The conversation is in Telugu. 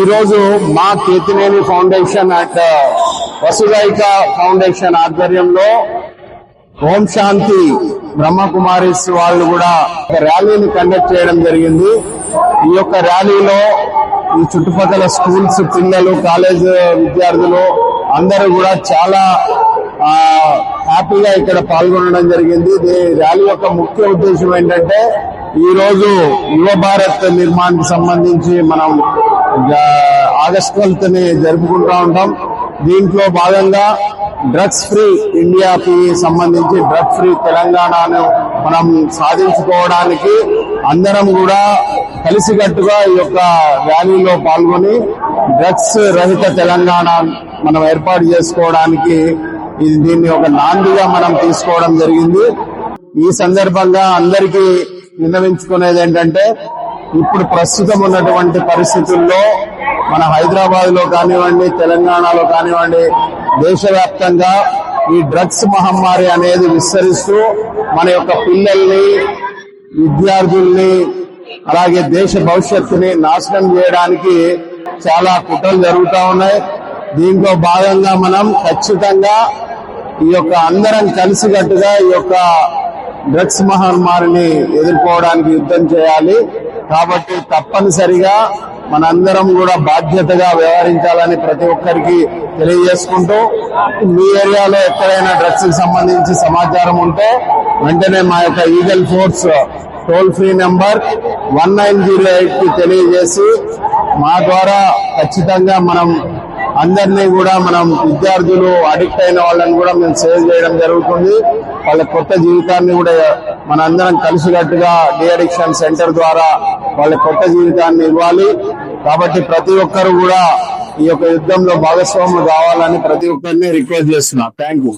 ఈరోజు మా కేతినేని ఫౌండేషన్ అండ్ వసుదైక ఫౌండేషన్ ఆధ్వర్యంలో ఓం శాంతి బ్రహ్మకుమారిస్ వాళ్ళు కూడా ఒక ర్యాలీని కండక్ట్ చేయడం జరిగింది. ఈ యొక్క ర్యాలీలో ఈ చుట్టుపక్కల స్కూల్స్ పిల్లలు, కాలేజ్ విద్యార్థులు అందరూ కూడా చాలా హ్యాపీగా ఇక్కడ పాల్గొనడం జరిగింది. ర్యాలీ యొక్క ముఖ్య ఉద్దేశం ఏంటంటే ఈ రోజు యువ భారత్ నిర్మాణానికి సంబంధించి మనం ఆగస్టు 12th జరుపుకుంటూ ఉంటాం. దీంట్లో భాగంగా డ్రగ్స్ ఫ్రీ ఇండియాకి సంబంధించి డ్రగ్ ఫ్రీ తెలంగాణను మనం సాధించుకోవడానికి అందరం కూడా కలిసికట్టుగా ఈ యొక్క ర్యాలీలో పాల్గొని డ్రగ్స్ రహిత తెలంగాణ మనం ఏర్పాటు చేసుకోవడానికి దీన్ని ఒక నాందిగా మనం తీసుకోవడం జరిగింది. ఈ సందర్భంగా అందరికీ విన్నవించుకునేది ఏంటంటే ఇప్పుడు ప్రస్తుతం ఉన్నటువంటి పరిస్థితుల్లో మన హైదరాబాద్ లో కానివ్వండి, తెలంగాణలో కానివ్వండి, దేశవ్యాప్తంగా ఈ డ్రగ్స్ మహమ్మారి అనేది విస్తరిస్తూ మన యొక్క పిల్లల్ని, విద్యార్థుల్ని, అలాగే దేశ భవిష్యత్తుని నాశనం చేయడానికి చాలా కుట్రలు జరుగుతూ ఉన్నాయి. దీంట్లో భాగంగా మనం ఖచ్చితంగా ఈ యొక్క అందరం కలిసికట్టుగా ఈ యొక్క డ్రగ్స్ మహమ్మారిని ఎదుర్కోవడానికి యుద్ధం చేయాలి. కాబట్టి తప్పనిసరిగా మనందరం కూడా బాధ్యతగా వ్యవహరించాలని ప్రతి ఒక్కరికి తెలియజేసుకుంటూ, మీ ఏరియాలో ఎక్కడైనా డ్రగ్స్ కి సంబంధించి సమాచారం ఉంటే వెంటనే మా యొక్క Eagle Force toll free number 1908 కి తెలియజేసి మా ద్వారా ఖచ్చితంగా మనం అందరినీ కూడా మనం విద్యార్థులు అడిక్ట్ అయిన వాళ్ళని కూడా మేము సేవ్ చేయడం జరుగుతుంది. వాళ్ళ కొత్త జీవితాన్ని కూడా మనందరం కలిసికట్టుగా డి అడిక్షన్ సెంటర్ ద్వారా వాళ్ళ కొత్త జీవితాన్ని ఇవ్వాలి. కాబట్టి ప్రతి ఒక్కరు కూడా ఈ యొక్క యుద్ధంలో భాగస్వాములు కావాలని ప్రతి ఒక్కరిని రిక్వెస్ట్ చేస్తున్నా. Thank you.